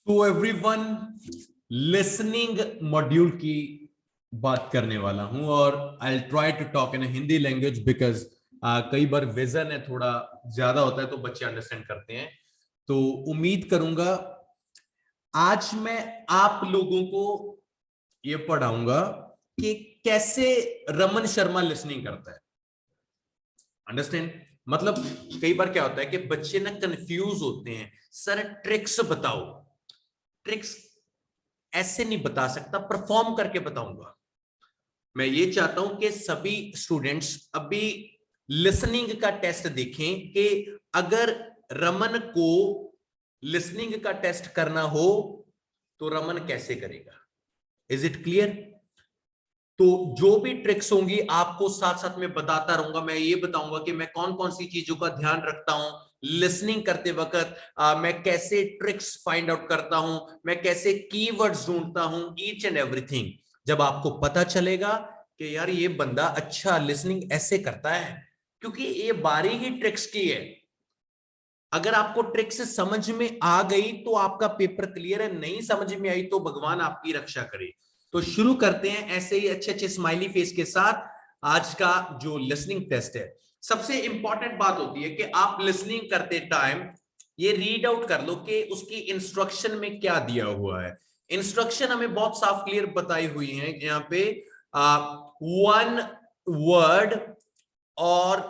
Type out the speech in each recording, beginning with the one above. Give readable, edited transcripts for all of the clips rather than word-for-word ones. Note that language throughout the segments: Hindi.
तो एवरीवन, लिसनिंग मॉड्यूल की बात करने वाला हूं और I try to talk in Hindi language because कई बार विजन है थोड़ा ज्यादा होता है तो बच्चे अंडरस्टैंड करते हैं। तो उम्मीद करूंगा आज मैं आप लोगों को ये पढ़ाऊंगा कि कैसे रमन शर्मा लिसनिंग करता है। अंडरस्टैंड? मतलब कई बार क्या होता है कि बच्चे ना कंफ्यूज होते हैं, सर ट्रिक्स बताओ। ट्रिक्स ऐसे नहीं बता सकता, परफॉर्म करके बताऊंगा। मैं ये चाहता हूं कि सभी स्टूडेंट्स अभी लिसनिंग का टेस्ट देखें कि अगर रमन को लिसनिंग का टेस्ट करना हो तो रमन कैसे करेगा। Is it clear? तो जो भी ट्रिक्स होंगी आपको साथ साथ में बताता रहूंगा। मैं ये बताऊंगा कि मैं कौन कौन सी चीजों का ध्यान रखता हूं लिसनिंग करते वक्त, मैं कैसे ट्रिक्स फाइंड आउट करता हूं, मैं कैसे कीवर्ड्स ढूंढता हूं, ईच एंड एवरीथिंग। जब आपको पता चलेगा कि यार ये बंदा अच्छा लिसनिंग ऐसे करता है, क्योंकि ये बारीकी ट्रिक्स की है। अगर आपको ट्रिक्स समझ में आ गई तो आपका पेपर क्लियर है, नहीं समझ में आई तो भगवान आपकी रक्षा करे। तो शुरू करते हैं ऐसे ही अच्छे अच्छे स्माइली फेस के साथ आज का जो लिसनिंग टेस्ट है। सबसे इंपॉर्टेंट बात होती है कि आप लिसनिंग करते टाइम ये रीड आउट कर लो कि उसकी इंस्ट्रक्शन में क्या दिया हुआ है। इंस्ट्रक्शन हमें बहुत साफ क्लियर बताई हुई है यहाँ पे, वन वर्ड और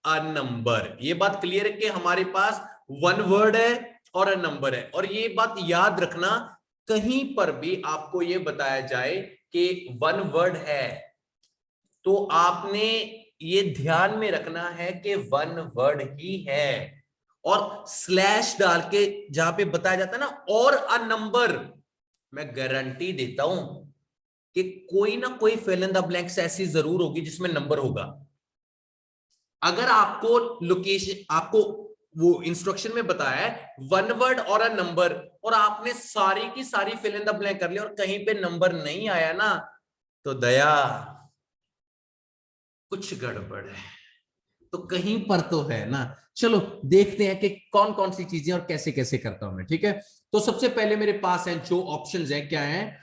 अ नंबर। ये बात क्लियर है कि हमारे पास वन वर्ड है और अ नंबर है। और ये बात याद रखना, कहीं पर भी आपको ये बताया जाए कि वन वर्ड है तो आपने ये ध्यान में रखना है कि वन वर्ड ही है। और स्लैश डाल के जहां पे बताया जाता है ना और अ नंबर, मैं गारंटी देता हूं कि कोई ना कोई फिल इन द ब्लैंक्स ऐसी जरूर होगी जिसमें नंबर होगा। अगर आपको लोकेशन, आपको वो इंस्ट्रक्शन में बताया है वन वर्ड और अ नंबर, और आपने सारी की सारी फिल इन द ब्लैंक कर ली और कहीं पे नंबर नहीं आया ना, तो दया कुछ गड़बड़ है। तो कहीं पर तो है ना। चलो देखते हैं कि कौन कौन सी चीजें और कैसे कैसे करता हूं मैं। ठीक है, तो सबसे पहले मेरे पास है जो ऑप्शंस हैं, क्या है,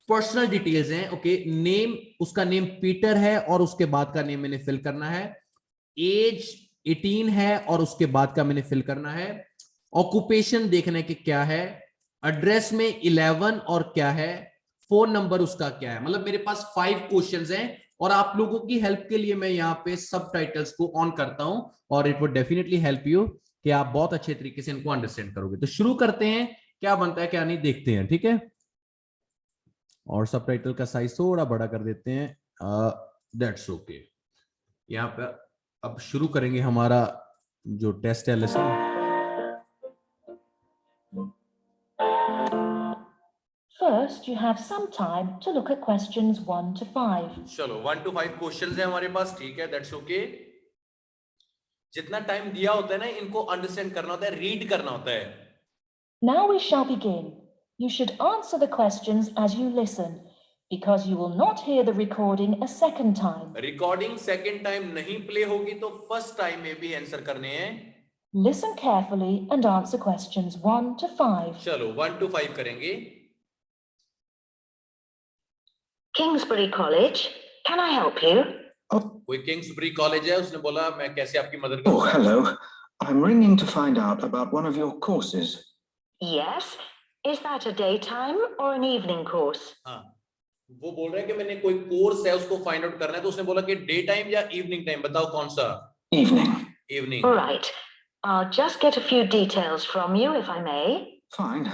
पर्सनल डिटेल्स हैं। ओके, नेम, उसका नेम पीटर है और उसके बाद का नेम मैंने फिल करना है। एज 18 है और उसके बाद का मैंने फिल करना है। ऑक्यूपेशन देखना है कि क्या है। एड्रेस में 11 और क्या है। फोन नंबर उसका क्या है। मतलब मेरे पास 5 क्वेश्चंस हैं और आप लोगों की हेल्प के लिए मैं यहाँ पे सबटाइटल्स को ऑन करता हूं और it would definitely help you कि आप बहुत अच्छे तरीके से इनको अंडरस्टैंड करोगे। तो शुरू करते हैं, क्या बनता है क्या नहीं देखते हैं। ठीक है, और सबटाइटल का साइज थोड़ा बड़ा कर देते हैं, दैट्स ओके। यहाँ पे अब शुरू करेंगे हमारा जो टेस्ट है lesson. First, you have some time to look at questions 1 to 5. चलो 1 to 5 क्वेश्चंस है हमारे पास। ठीक है, दैट्स ओके। जितना टाइम दिया होता है ना, इनको अंडरस्टैंड करना होता है, रीड करना होता है। Now we shall begin. You should answer the questions as you listen, because you will not hear the recording a second time. Recording second time नहीं प्ले होगी तो फर्स्ट टाइम में भी आंसर करने हैं। Listen carefully and answer questions 1 to 5. चलो 1 to 5 करेंगे। Kingsbury College, can I help you? कोई किंग्सबरी कॉलेज है, उसने बोला मैं कैसे आपकी मदद करूं। Oh, hello. I'm ringing to find out about one of your courses. Yes. Is that a daytime or an evening course? हाँ, वो बोल रहा है कि मैंने कोई कोर्स है उसको फाइंड आउट करना है, तो उसने बोला कि डे टाइम या इवनिंग टाइम, बताओ कौन सा। Evening. Evening. All right. I'll just get a few details from you, if I may. Fine.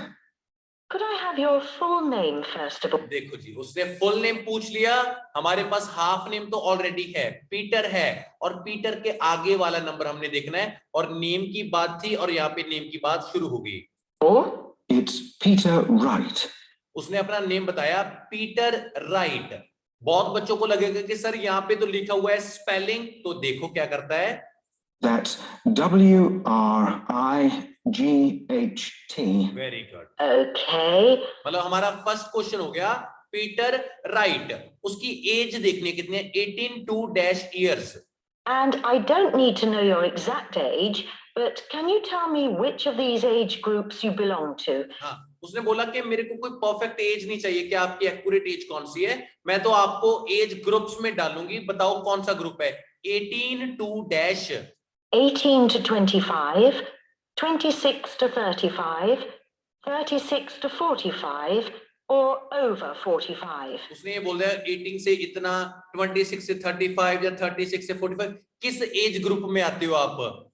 Could I have your full name first of all? देखो जी, उसने फुल नेम पूछ लिया, हमारे पास हाफ नेम तो ऑलरेडी है, पीटर है, और पीटर के आगे वाला नंबर हमने देखना है। और नेम की बात थी और यहाँ पे नेम की बात शुरू हो गई। It's Peter Wright. उसने अपना नेम बताया, पीटर राइट। बहुत बच्चों को लगेगा कि सर यहाँ पे तो लिखा हुआ है स्पेलिंग, तो देखो क्या करता है। That's W-R-I-G-H-T. Very good. Okay. मतलब हमारा फर्स्ट क्वेश्चन हो गया पीटर राइट। उसकी एज देखनी है कितनी है, 18 years। And I don't need to know your exact age, but can you tell me which of these age groups you belong to? हाँ, उसने बोला कि मेरे को कोई परफेक्ट एज नहीं चाहिए कि आपकी एक्यूरेट एज कौन सी है, मैं तो आपको एज ग्रुप्स में डालूंगी, बताओ कौन सा ग्रुप है। 18 to dash 18 to 25, 26 to 35, 36 to 45, or over 45. उसने ये बोल दिया 18 से इतना, 26 से 35 या 36 से 45, किस एज ग्रुप में आते हो आप?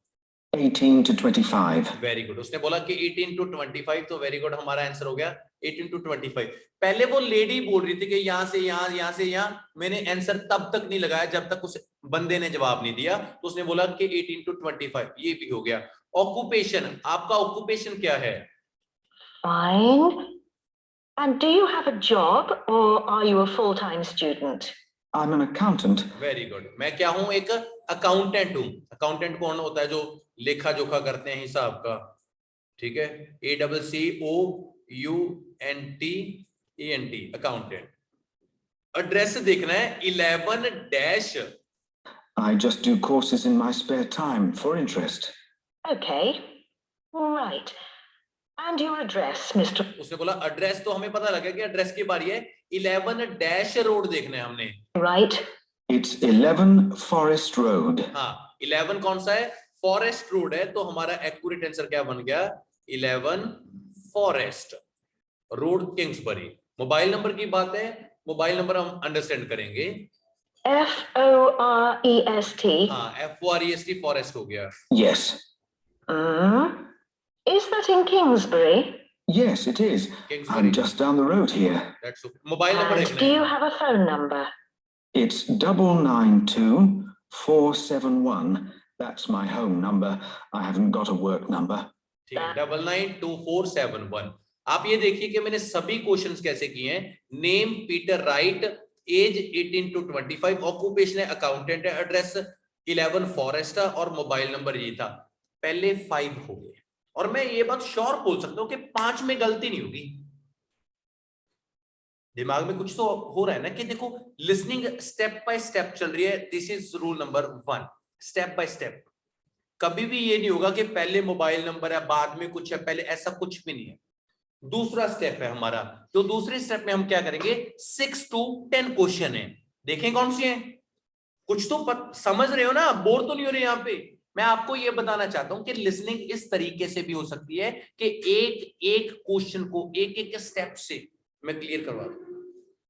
18 to 25. Very good. उसने बोला कि 18 to 25, तो वेरी गुड, हमारा आंसर हो गया 18 to 25। पहले वो लेडी बोल रही थी कि यहां से यहां, यहां से यहां, मैंने आंसर तब तक नहीं लगाया जब तक उस बंदे ने जवाब नहीं दिया, तो उसने बोला कि 18 to 25, ये भी हो गया। ऑक्यूपेशन, आपका ऑक्यूपेशन क्या है? Fine. And do you have a job or are you a full-time student? I'm an accountant. Very good. मैं क्या हूं? एक अकाउंटेंट हूं। अकाउंटेंट कौन होता है? जो लेखा जोखा करते हैं हिसाब का, ठीक है। ACCOUNT accountant. एड्रेस देखना है 11 dash. I just do courses in my spare time for interest. Okay. Right. And your address, Mr. उसने बोला एड्रेस, तो हमें पता लगा कि एड्रेस की बारी है। 11 डैश रोड देखना है हमने। Right. It's 11 Forest Road. हाँ, 11 कौन सा है? फॉरेस्ट रोड है, तो हमारा एक्यूरेट आंसर क्या बन गया? 11 forest road, Kingsbury. Mobile number की बात है, मोबाइल नंबर हम अंडरस्टैंड करेंगे। Forest. हाँ, FOREST फॉरेस्ट हो गया। Yes. Is that in Kingsbury? Yes, it is. Kingsbury. I'm just down the road here. That's mobile number And देखना do you है। have a phone number? It's 992-471. That's my home number. I haven't got a work number. ठीक है, 992471। आप ये देखिए कि मैंने सभी क्वेश्चंस कैसे किए हैं। Name Peter Wright, age 18 to 25, occupation है अकाउंटेंट है, एड्रेस 11 फॉरेस्ट और मोबाइल नंबर ये था। पहले 5 हो गए, और मैं ये बात श्योर बोल सकता हूं कि 5 में गलती नहीं होगी। दिमाग में कुछ तो हो रहा है ना कि देखो लिसनिंग स्टेप बाय स्टेप चल रही है। This is rule number 1, step by step. कभी भी ये नहीं होगा कि पहले मोबाइल नंबर है बाद में कुछ है, पहले ऐसा कुछ भी नहीं है। दूसरा स्टेप है हमारा, तो दूसरे स्टेप में हम क्या करेंगे? 6 to 10 क्वेश्चन है, देखें कौन सी है। कुछ तो समझ रहे हो ना, बोर तो नहीं हो रहे यहाँ पे। मैं आपको ये बताना चाहता हूं कि लिसनिंग इस तरीके से भी हो सकती है कि एक एक क्वेश्चन को एक एक स्टेप से मैं क्लियर करवा दूं।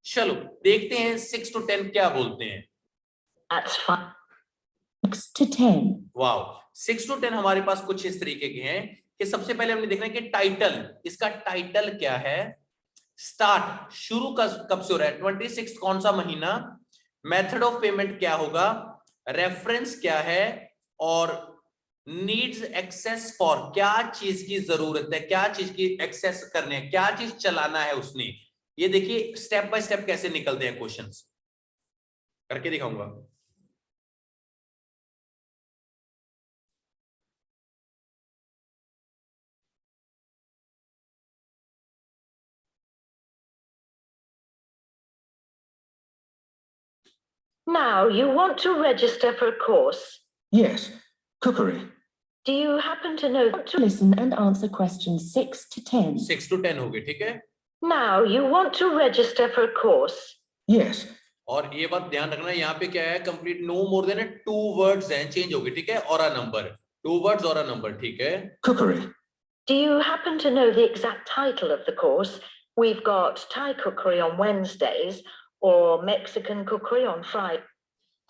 चलो देखते हैं 6 to 10 क्या बोलते हैं। That's fine. 6 to 10. Wow, 6 to 10 हमारे पास कुछ इस तरीके के हैं कि सबसे पहले हमने देखना है कि टाइटल, इसका टाइटल क्या है। स्टार्ट, शुरू कब से हो रहा है? 26 कौन सा महीना? मेथड ऑफ पेमेंट क्या होगा? रेफरेंस क्या है? और नीड्स एक्सेस फॉर, क्या चीज की जरूरत है, क्या चीज की एक्सेस करने है, क्या चीज चलाना है उसने। ये देखिए स्टेप बाय स्टेप कैसे निकलते हैं क्वेश्चंस, करके दिखाऊंगा। Now, you want to register for a course. Yes, cookery. Do you happen to know To listen and answer questions 6 to 10. 6 to 10 हो गए, ठीक है। Now, you want to register for a course. Yes. और ये बात ध्यान रखना, यहाँ पे क्या है? Complete no more than 2 words हैं, चेंज हो गए, ठीक है। और अ नंबर, 2 वर्ड्स और अ नंबर, ठीक है। Cookery. Do you happen to know the exact title of the course? We've got Thai cookery on Wednesdays or Mexican cookery on Friday.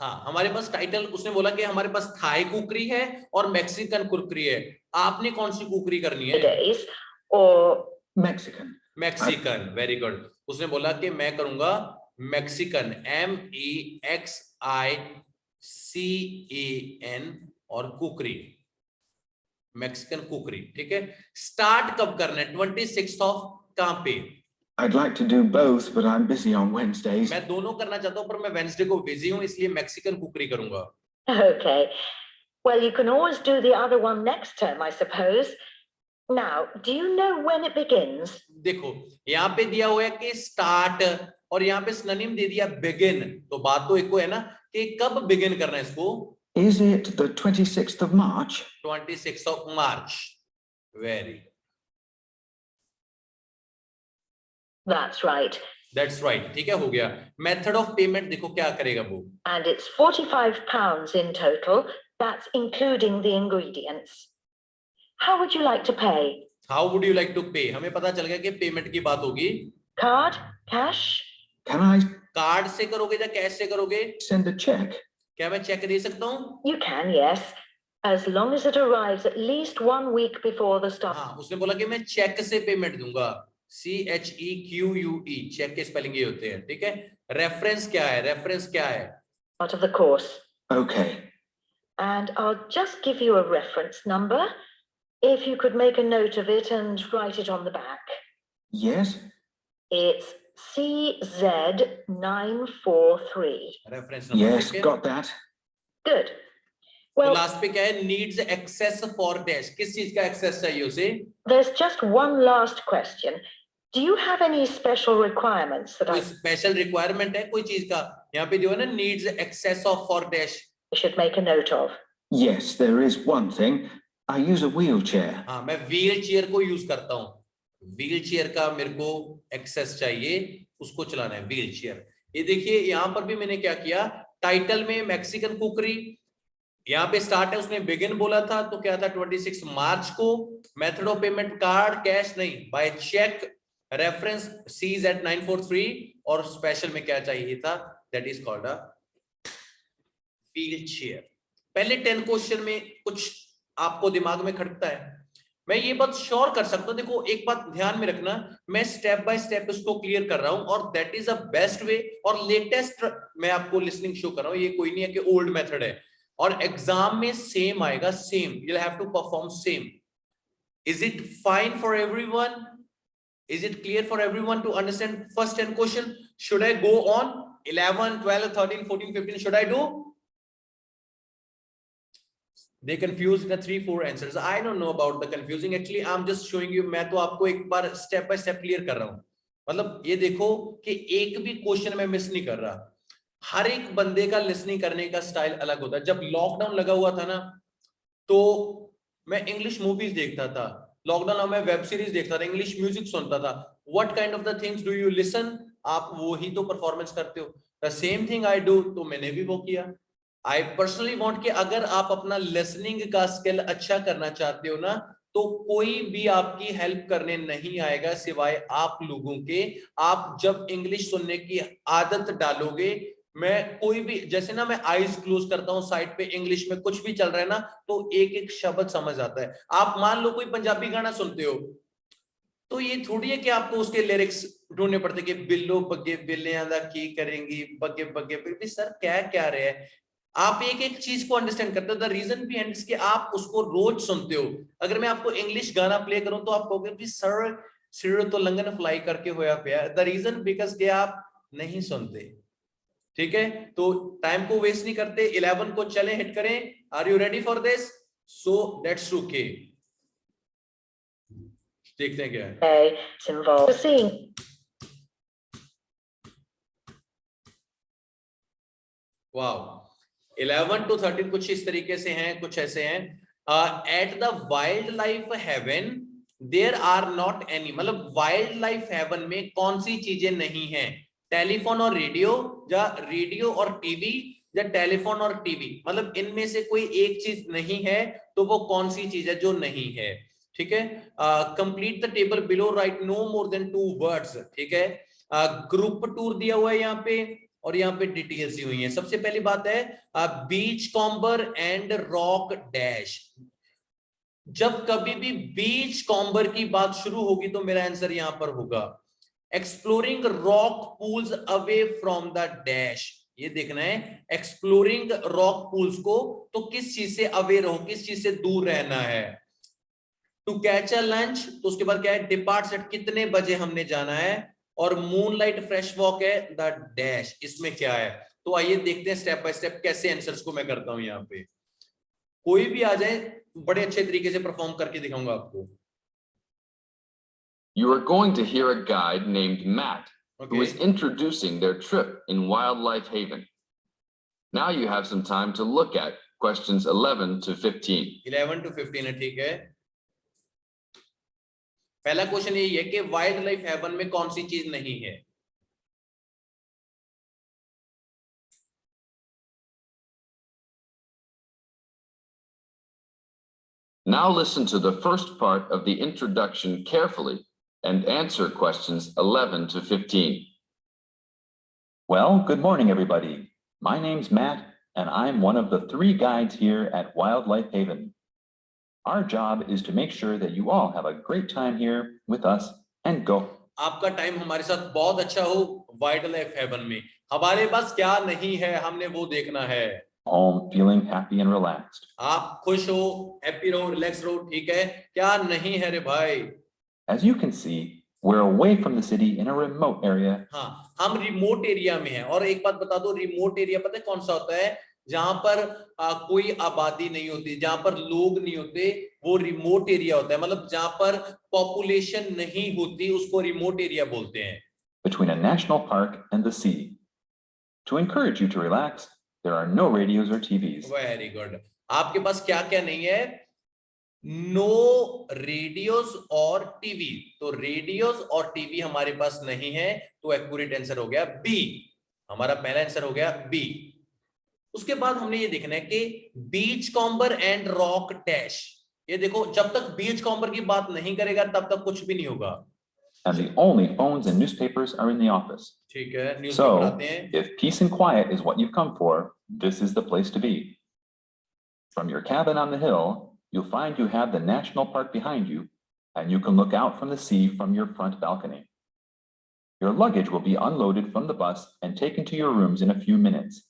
हाँ, हमारे पास टाइटल, उसने बोला कि हमारे पास थाई कुकरी है और मैक्सिकन कुकरी है। आपने कौन सी कुकरी करनी है? Days or Mexican. Mexican, very good. उसने बोला कि मैं करूंगा मैक्सिकन, MEXICAN और कुकरी, मैक्सिकन कुकरी, ठीक है। स्टार्ट कब करना है? 26 ऑफ कहां पे? I'd like to do both, but I'm busy on Wednesdays. मैं दोनों करना चाहता हूं, पर मैं वेडनेसडे को बिजी हूं, इसलिए मैक्सिकन कुकरी करूंगा। Okay. Well, you can always do the other one next term, I suppose. Now, do you know when it begins? देखो यहाँ पे दिया हुआ है कि स्टार्ट, और यहाँ पे सिनोनिम दे दिया बिगिन, तो बात तो एक को है ना कि कब बिगिन करना है इसको। Is it the 26th of March? 26 of March, very That's right. That's right. ठीक है, हो गया. Method of payment देखो क्या करेगा वो. And it's £45 in total. That's including the ingredients. How would you like to pay? How would you like to pay? हमें पता चल गया कि पेमेंट की बात होगी. Card? Cash? Can I card से करोगे या कैश से करोगे? send a check? क्या मैं चेक दे सकता हूँ? You can, yes. As long as it arrives at least 1 week before the start. हाँ, उसने बोला कि मैं चेक से पेमेंट दूंगा. CHEQUE, चेक के स्पेलिंग ये होते हैं, ठीक है. रेफरेंस क्या है? रेफरेंस क्या है? Part of the course. Okay. And I'll just give you a reference number. If you could make a note of it and write it on the back. Yes. It's CZ943. Reference number. Yes, got that. Good. तो Well, लास्ट पे क्या है? Needs access for dash. किस चीज का एक्सेस चाहिए उसे? there's just one last question. Do you have any special requirements that कोई I स्पेशल रिक्वायरमेंट है कोई चीज का? यहाँ पे जो है ना, needs access of for dash. should make a note of? Yes, there is one thing. I use a wheelchair. हाँ, मैं व्हील चेयर को यूज करता हूँ. व्हील चेयर का मेरे को एक्सेस चाहिए, उसको चलाना है, व्हील चेयर. ये देखिए यहाँ पर भी मैंने क्या किया, टाइटल में मैक्सिकन कुकरी, यहाँ पे स्टार्ट है, उसने बिगिन बोला था तो क्या था 26 मार्च को. Method of payment card, cash नहीं, बाय चेक. रेफरेंस CZ943 और स्पेशल में क्या चाहिए था, that is called a wheel chair. पहले 10 क्वेश्चन में कुछ आपको दिमाग में खटकता है, मैं ये बात श्योर कर सकता हूं. देखो एक बात ध्यान में रखना, मैं स्टेप बाय स्टेप इसको क्लियर कर रहा हूं और that is a best way और लेटेस्ट मैं आपको लिसनिंग शो कर रहा हूं. ये कोई नहीं है कि ओल्ड मेथड है और एग्जाम में सेम आएगा, same. You will have to perform same. Is it fine for everyone? Is it clear for everyone to understand first 10 question? Should I go on 11, 12, 13, 14, 15? Should I do? They confused the 3-4 answers. I don't know about the confusing. Actually, I'm just showing you. मैं तो आपको एक बार स्टेप बाय स्टेप क्लियर कर रहा हूँ. मतलब ये देखो कि एक भी क्वेश्चन मैं मिस नहीं कर रहा. हर एक बंदे का लिसनिंग करने का स्टाइल अलग होता है. जब लॉकडाउन लगा हुआ था ना, तो मैं इंग्लिश मूवीज देखता था. लॉकडाउन में मैं वेब सीरीज देखता था, इंग्लिश म्यूजिक सुनता था. What kind of the things do you listen? आप वो ही तो परफॉर्मेंस करते हो. The same thing I do. तो मैंने भी वो किया. आई पर्सनली वांट कि अगर आप अपना लिसनिंग का स्किल अच्छा करना चाहते हो ना, तो कोई भी आपकी हेल्प करने नहीं आएगा सिवाय आप लोगों के. आप जब इंग्लिश सुनने की आदत डालोगे, मैं कोई भी, जैसे ना मैं आईज क्लोज करता हूँ, साइड पे इंग्लिश में कुछ भी चल रहा है ना, तो एक एक शब्द समझ आता है. आप मान लो कोई पंजाबी गाना सुनते हो, तो ये थोड़ी है कि आपको उसके लिरिक्स ढूंढने पड़ते कि बिल्लो बगे बिल्लियां दा की करेंगी, बगे बगे भी. सर क्या क्या रहे हैं? आप एक एक चीज को अंडरस्टैंड करते हो. द रीजन बिहाइंड कि आप उसको रोज सुनते हो. अगर मैं आपको इंग्लिश गाना प्ले करूं तो आप कहोगे भी सर सिर तो लंगन फ्लाई करके होया पे. द रीजन बिकॉज के आप नहीं सुनते. ठीक है, तो टाइम को वेस्ट नहीं करते. 11 को चले हिट करें. Are you ready for this? So that's okay. देखते हैं क्या है. Okay, it's involved seeing. Wow. 11 to 13 कुछ इस तरीके से हैं, कुछ ऐसे हैं. At the wild life haven there are not any. मतलब वाइल्ड लाइफ हेवन में कौन सी चीजें नहीं हैं? टेलीफोन और रेडियो, या रेडियो और टीवी, या टेलीफोन और टीवी. मतलब इनमें से कोई एक चीज नहीं है, तो वो कौन सी चीज है जो नहीं है? ठीक है. Complete the table below, right no more than 2 words. ठीक है. ग्रुप टूर दिया हुआ है यहाँ पे और यहाँ पे डिटेल्स दी हुई हैं. सबसे पहली बात है बीच कॉम्बर एंड रॉक डैश. जब कभी भी बीच कॉम्बर की बात शुरू होगी तो मेरा आंसर यहां पर होगा exploring rock pools away from the dash. ये देखना है एक्सप्लोरिंग रॉक पूल्स को, तो किस चीज से अवे रहो, किस चीज से दूर रहना है. टू कैच अ लंच, तो उसके बाद क्या है डिपार्ट्स एट, कितने बजे हमने जाना है. और मूनलाइट फ्रेश वॉक है द डैश. इसमें क्या है? तो आइए देखते हैं स्टेप बाय स्टेप कैसे आंसर्स को मैं करता हूं. यहाँ पे कोई भी आ जाए, बड़े अच्छे तरीके से परफॉर्म करके दिखाऊंगा आपको. You are going to hear a guide named Matt, who Okay. is introducing their trip in Wildlife Haven. Now you have some time to look at questions 11 to 15. 11 to 15 है, ठीक है. पहला क्वेश्चन यही है कि वाइल्ड लाइफ हेवन में कौन सी चीज नहीं है? Now listen to the first part of the introduction carefully and answer questions 11 to 15. Well, good morning, everybody. My name's Matt, and I'm one of the 3 guides here at Wildlife Haven. Our job is to make sure that you all have a great time here with us and go. आपका टाइम हमारे साथ बहुत अच्छा हो वाइल्ड लाइफ हेवन में। हमारे पास क्या नहीं है, हमने वो देखना है। Home feeling happy and relaxed. आप खुश हो, हैप्पी रहो, रिलैक्स रहो, ठीक है? क्या नहीं है रे भाई? As you can see, we're away from the city in a remote area. हाँ, हम रिमोट एरिया में हैं। और एक बात बता दो, रिमोट एरिया पता है कौन सा होता है? जहां पर कोई आबादी नहीं होती, जहां पर लोग नहीं होते, वो रिमोट एरिया होता है। मतलब जहां पर पॉपुलेशन नहीं होती, उसको रिमोट एरिया बोलते हैं। Between a national park and the sea. To encourage you to relax, there are no radios or TVs. Very good. आपके पास क्या क्या नहीं है? नो रेडियोस और टीवी। तो रेडियोस और टीवी हमारे पास नहीं है, तो एक्यूरेट आंसर हो गया बी। हमारा पहला आंसर हो गया बी। उसके बाद हमने ये देखना है कि बीच कॉम्बर एंड रॉक डैश। ये देखो, जब तक बीच कॉम्बर की बात नहीं करेगा तब तक कुछ भी नहीं होगा। And the only phones and newspapers are in the office. ठीक है, न्यूज़पेपर So, आते हैं। if peace and quiet is what you've come for, this is the place to be. From your cabin on the hill, you'll find you have the national park behind you, and you can look out from the sea from your front balcony. Your luggage will be unloaded from the bus and taken to your rooms in a few minutes.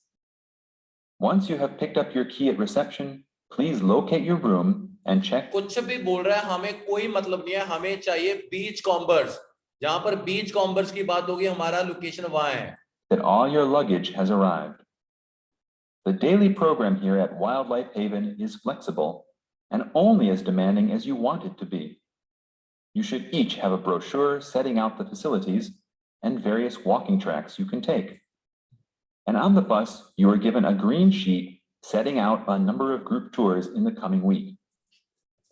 Once you have picked up your key at reception, please locate your room and check. कुछ भी बोल रहा है, हमें कोई मतलब नहीं है। हमें चाहिए बीच कॉम्बर्स। जहां पर बीच कॉम्बर्स की बात होगी, हमारा लोकेशन वहां है। That all your luggage has arrived. The daily program here at Wildlife Haven is flexible and only as demanding as you want it to be. You should each have a brochure setting out the facilities and various walking tracks you can take. And on the bus, you are given a green sheet setting out a number of group tours in the coming week.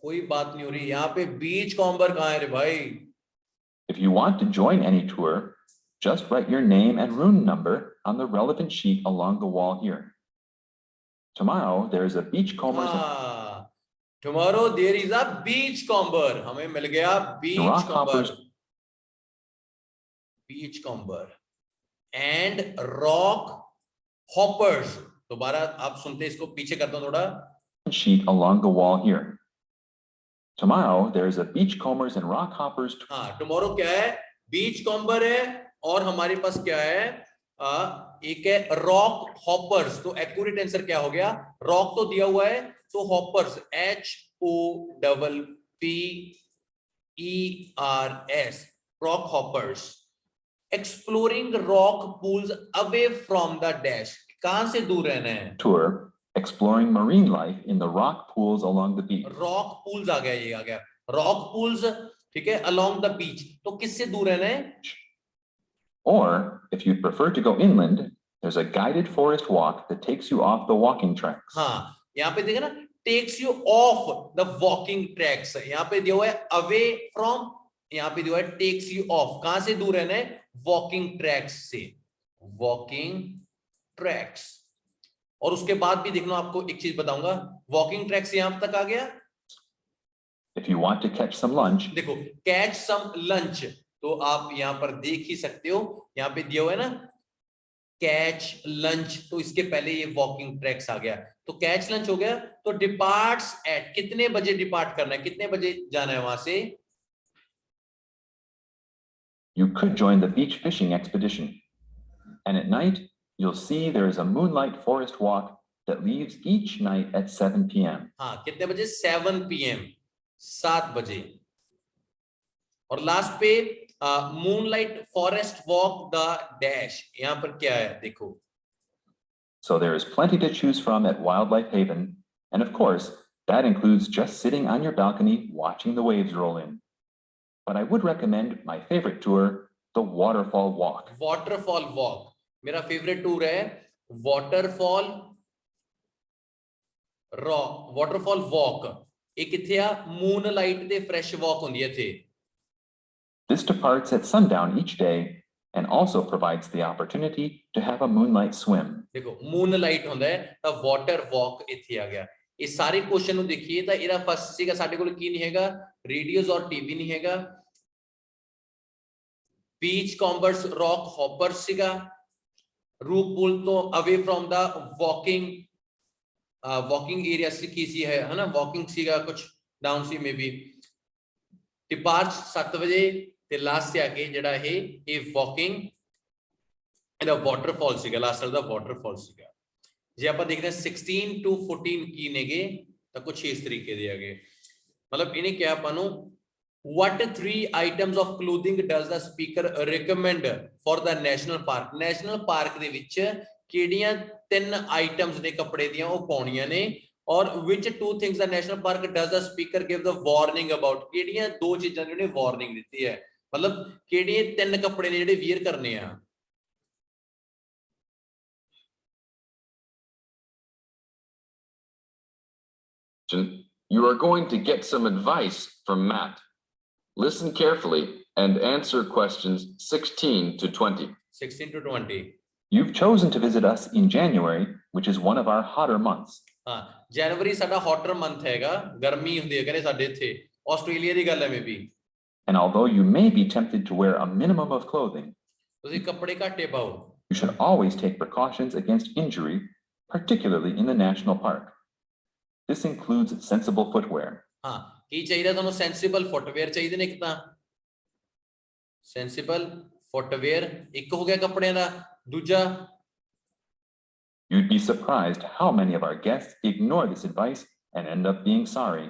कोई बात नहीं हो रही। यहाँ पे बीच कॉम्बर कहाँ है रे भाई? If you want to join any tour, just write your name and room number on the relevant sheet along the wall here. Tomorrow, there is a beachcombers हाँ, tomorrow there is a beach comber। हमें मिल गया बीच rock comber, hoppers beach comber and rock hoppers. दोबारा आप सुनते, इसको पीछे करता हूं थोड़ा। sheet along the wall here. Tomorrow, there is a beachcombers and rock hoppers हाँ, tomorrow क्या है? बीच कॉम्बर है, और हमारे पास क्या है? एक है रॉक हॉपर्स। तो एक्यूरेट आंसर क्या हो गया? रॉक तो दिया हुआ है, तो hoppers HOPPERS, rock hoppers. Exploring rock pools away from the dash. कहां से दूर रहना है? tour exploring marine life in the rock pools along the beach. Rock pools आ गया, ये आ गया रॉक पूल्स, ठीक है, अलोंग द बीच। तो किससे दूर रहना है? Or, if you'd prefer to go inland, there's a guided forest walk that takes you off the walking tracks. हाँ, यहाँ पे देखा ना, takes you off the walking tracks. यहाँ पे दिया हुआ है अवे फ्रॉम, यहाँ पे दिया हुआ है टेक्स यू ऑफ। कहां से दूर रहना है? वॉकिंग ट्रैक्स से, वॉकिंग ट्रैक्स। और उसके बाद भी देखना, आपको एक चीज बताऊंगा, वॉकिंग ट्रैक से यहां तक आ गया। If you want to catch some lunch, देखो, कैच सम लंच, तो आप यहां पर देख ही सकते हो, यहां पे दिया हुआ है ना कैच लंच, तो इसके पहले ये वॉकिंग ट्रैक्स आ गया। तो कैच लंच हो गया। तो डिपार्ट्स एट, कितने बजे डिपार्ट करना है, कितने बजे जाना है वहां से? you could join the beach fishing expedition. And at night, you'll see there is a moonlight forest walk that leaves each night at 7 p.m. हाँ, कितने बजे? 7 PM, 7 बजे। और लास्ट पे moonlight forest walk the dash. यहाँ पर क्या है देखो। So there is plenty to choose from at Wildlife Haven. And of course, that includes just sitting on your balcony watching the waves roll in. But I would recommend my favorite tour, the Waterfall Walk. Waterfall walk मेरा फेवरेट टूर है। वाटरफॉल वाटरफॉल वॉक ਇਹ ਕਿੱਥੇ ਆ? ਮੂਨਲਾਈਟ ਤੇ ਫਰੈਸ਼ ਵਾਕ ਹੁੰਦੀ ਹੈ ਇੱਥੇ। This departs at sundown each day and also provides the opportunity to have a moonlight swim. देखो मूनलाइट ਹੁੰਦਾ ਹੈ ਤਾਂ ਵਾਟਰ ਵਾਕ ਇੱਥੇ ਆ ਗਿਆ। ਇਹ ਸਾਰੇ ਕੁਐਸਚਨ ਨੂੰ ਦੇਖੀਏ ਤਾਂ ਇਹਦਾ ਫਸਟ ਸੀਗਾ ਸਾਡੇ ਕੋਲ ਕੀ ਨਹੀਂ ਹੈਗਾ, ਰੇਡੀਓਸ ਔਰ ਟੀਵੀ ਨਹੀਂ ਹੈਗਾ, ਬੀਚ ਕੌਂਬਰਸ ਰੌਕ ਹੌਪਰਸ ਸੀਗਾ, ਰੂਪ ਪੁਲ ਤੋਂ ਅਵੇ ਫਰੋਮ ਦਾ ਵਾਕਿੰਗ ਏਰੀਆ ਸੀ ਕੀ ਸੀ ਹੈ ਹਨਾ, ਵਾਕਿੰਗ ਸੀਗਾ ਕੁਝ ਡਾਊਨ ਸੀ ਮੇਬੀ, ਡਿਪਾਰਚ 7 ਵਜੇ ਤੇ ਲਾਸਟ ਤੇ ਆ ਕੇ ਜਿਹੜਾ ਇਹ ਵਾਕਿੰਗ ਇਹਦਾ ਵਾਟਰਫਾਲ ਸੀਗਾ, ਲਾਸਟ ਵਾਲਾ ਦਾ ਵਾਟਰਫਾਲ ਸੀਗਾ। ਜੇ ਆਪਾਂ ਦੇਖਦੇ ਹਾਂ 16 to 14 ਕੀ ਨੇਗੇ ਤਾਂ ਕੁਝ ਇਸ ਤਰੀਕੇ ਦੇ ਹੈਗੇ, ਮਤਲਬ ਇਹਨੇ ਕਿਹਾ ਆਪਾਂ ਨੂੰ what 3 items of clothing does the speaker recommend for the national park? national park ਦੇ ਵਿੱਚ ਕਿਹੜੀਆਂ 3 ਆਈਟਮਸ ਨੇ ਕੱਪੜੇ ਦੀਆਂ ਉਹ ਪਾਉਣੀਆਂ ਨੇ, ਔਰ which 2 things the national park does the speaker give the warning about? ਕਿਹੜੀਆਂ 2 ਚੀਜ਼ਾਂ ਜਿਹੜੇ ਵਾਰਨਿੰਗ ਦਿੱਤੀ ਹੈ, ਮਤਲਬ ਕਿਹੜੇ 3 ਕੱਪੜੇ ਨੇ ਜਿਹੜੇ ਵੀਅਰ ਕਰਨੇ ਆ। You are going to get some advice from Matt. Listen carefully and answer questions 16 to 20. 16 to 20. You've chosen to visit us in January, which is one of our hotter months. ਹਾਂ ਜਨਵਰੀ ਸਾਡਾ ਹੌਟਰ ਮੰਥ ਹੈਗਾ, ਗਰਮੀ ਹੁੰਦੀ ਹੈ ਕਹਿੰਦੇ ਸਾਡੇ ਇੱਥੇ, ਆਸਟ੍ਰੇਲੀਆ ਦੀ ਗੱਲ ਹੈ maybe. And although you may be tempted to wear a minimum of clothing, ਤੁਸੀਂ ਕੱਪੜੇ ਘੱਟੇ ਪਾਓ। you should always take precautions against injury, particularly in the national park. This includes sensible footwear. ਹਾਂ ਕੀ ਚਾਹੀਦਾ ਤੁਹਾਨੂੰ, ਸੈਂਸੀਬਲ ਫੁੱਟਵੇਅਰ ਚਾਹੀਦੇ ਨੇ, ਇੱਕ ਤਾਂ ਸੈਂਸੀਬਲ ਫੁੱਟਵੇਅਰ ਇੱਕ ਹੋ ਗਿਆ ਕੱਪੜਿਆਂ ਦਾ, ਦੂਜਾ You'd be surprised how many of our guests ignore this advice and end up being sorry.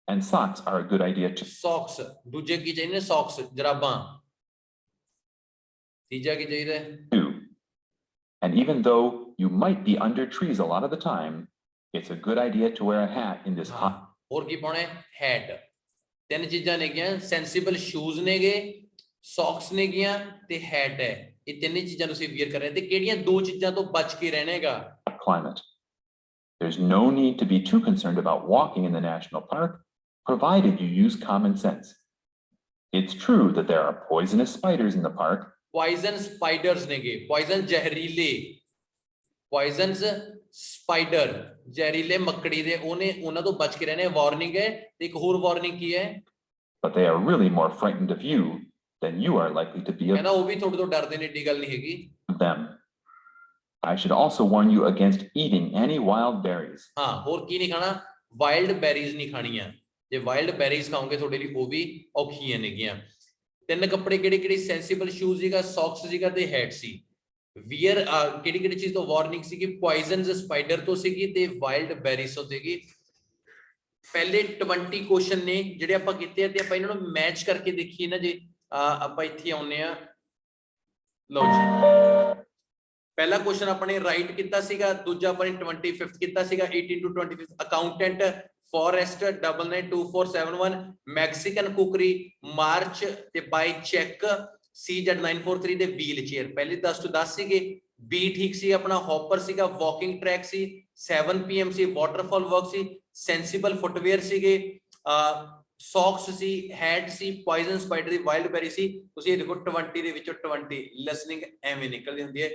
And socks are a good idea too. Socks, ਦੂਜੇ ਕੀ ਚਾਹੀਦੇ ਨੇ, ਸੌਕਸ ਜਰਾਬਾਂ, ਤੀਜਾ ਕੀ ਚਾਹੀਦਾ ਹੈ। And even though you might be under trees a lot of the time, it's a good idea to wear a hat in this hot. ਹੋਰ ਕੀ ਪਾਉਣਾ ਹੈ, ਹੈਟ। 3 ਚੀਜ਼ਾਂ ਨੇਗੀਆਂ, ਸੈਂਸੀਬਲ ਸ਼ੂਜ਼ ਨੇਗੇ, ਸੌਕਸ ਨੇਗੀਆਂ ਤੇ ਹੈਟ ਹੈ। ਇਹ 3 ਚੀਜ਼ਾਂ ਤੁਸੀਂ ਵੀਅਰ ਕਰ ਰਹੇ ਤੇ ਕਿਹੜੀਆਂ 2 ਚੀਜ਼ਾਂ ਤੋਂ ਬਚ ਕੇ ਰਹਿਣਾ ਹੈਗਾ। Climate. There's no need to be too concerned about walking in the national park, provided you use common sense. It's true that there are poisonous spiders in the park. Poison spiders ਨੇਗੇ, poison ਜ਼ਹਿਰੀਲੇ, poisons spider ਜ਼ਹਿਰੀਲੇ ਮੱਕੜੀ ਦੇ, ਉਹਨਾਂ ਤੋਂ ਬਚ ਕੇ ਰਹਿਣਾ ਹੈ, ਵਾਰਨਿੰਗ ਹੈ। ਤੇ ਇੱਕ ਹੋਰ ਵਾਰਨਿੰਗ ਕੀ ਹੈ, But they are really more frightened of you than you are likely to be ਕਹਿੰਦਾ ਉਹ ਵੀ ਤੁਹਾਡੇ ਤੋਂ ਡਰਦੇ ਨੇ, ਏਡੀ ਗੱਲ ਨਹੀਂ ਹੈਗੀ। of them. I should also warn you against eating any wild berries. ਹਾਂ ਹੋਰ ਕੀ ਨਹੀਂ ਖਾਣਾ, ਵਾਈਲਡ ਬੈਰੀਜ਼ ਨਹੀਂ ਖਾਣੀਆਂ। ਜੇ ਵਾਈਲਡ ਬੈਰੀਜ਼ ਖਾਓਗੇ ਤੁਹਾਡੇ ਲਈ ਉਹ ਵੀ ਔਖੀਆਂ ਨੇਗੀਆਂ। 3 ਕੱਪੜੇ ਕਿਹੜੇ ਕਿਹੜੇ, ਸੈਂਸੀਬਲ ਸ਼ੂਜ਼ ਸੀਗਾ, ਸੌਕਸ ਸੀਗਾ ਤੇ ਹੈਟ ਸੀ। ਵੀਅਰ ਕਿਹੜੀ ਕਿਹੜੀ ਚੀਜ਼ ਤੋਂ ਵਾਰਨਿੰਗ ਸੀਗੀ, ਪੋਇਜ਼ਨਸ ਸਪਾਈਡਰ ਤੋਂ ਸੀਗੀ ਤੇ ਵਾਈਲਡ ਬੈਰੀਜ਼ ਤੋਂ ਸੀਗੀ। ਪਹਿਲੇ 20 ਕੁਐਸਚਨ ਨੇ ਜਿਹੜੇ ਆਪਾਂ ਕੀਤੇ ਆ ਤੇ ਆਪਾਂ ਇਹਨਾਂ ਨੂੰ ਮੈਚ ਕਰਕੇ ਦੇਖੀਏ ਨਾ। ਜੇ ਆਪਾਂ ਇੱਥੇ ਆਉਨੇ ਆ, ਲਓ ਜੀ ਪਹਿਲਾ ਕੁਐਸਚਨ ਆਪਣੇ ਰਾਈਟ ਕੀਤਾ ਸੀਗਾ, ਦੂਜਾ ਆਪਣੇ 25th ਕੀਤਾ ਸੀਗਾ, 18 to 25th accountant, forest 992471, Mexican kukri, March ਤੇ ਬਾਈ ਚੈੱਕ, CZ943 ਦੇ ਵੀਲ ਚੇਅਰ। ਪਹਿਲੇ 10 to 10 ਸੀਗੇ, ਬੀ ਠੀਕ ਸੀ ਆਪਣਾ, ਹੌਪਰ ਸੀਗਾ, ਵਾਕਿੰਗ ਟਰੈਕ ਸੀ, 7 PM ਸੀ, ਵਾਟਰਫਾਲ ਵਰਕ ਸੀ, ਸੈਂਸੀਬਲ ਫੁੱਟਵੇਅਰ ਸੀਗੇ, ਸੌਕਸ ਸੀ, ਹੈਟ ਸੀ, ਪੋਇਜ਼ਨ ਸਪਾਈਡਰ ਦੀ, ਵਾਈਲਡ ਬੈਰੀ ਸੀ। ਤੁਸੀਂ ਇਹ ਦੇਖੋ 20 ਦੇ ਵਿੱਚੋਂ 20 ਲਿਸਨਿੰਗ ਐਵੇਂ ਨਿਕਲਦੀ ਹੁੰਦੀ ਹੈ।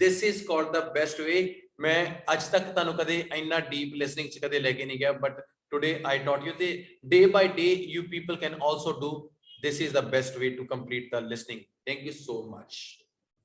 This is called the best way. ਮੈਂ ਅੱਜ ਤੱਕ ਤੁਹਾਨੂੰ ਕਦੇ ਇੰਨਾ ਡੀਪ ਲਿਸਨਿੰਗ ਚ ਕਦੇ ਲੈ ਕੇ ਨਹੀਂ ਗਿਆ, but today I taught you ਤੇ day by day you people can also do. This is the best way to complete the listening. Thank you so much.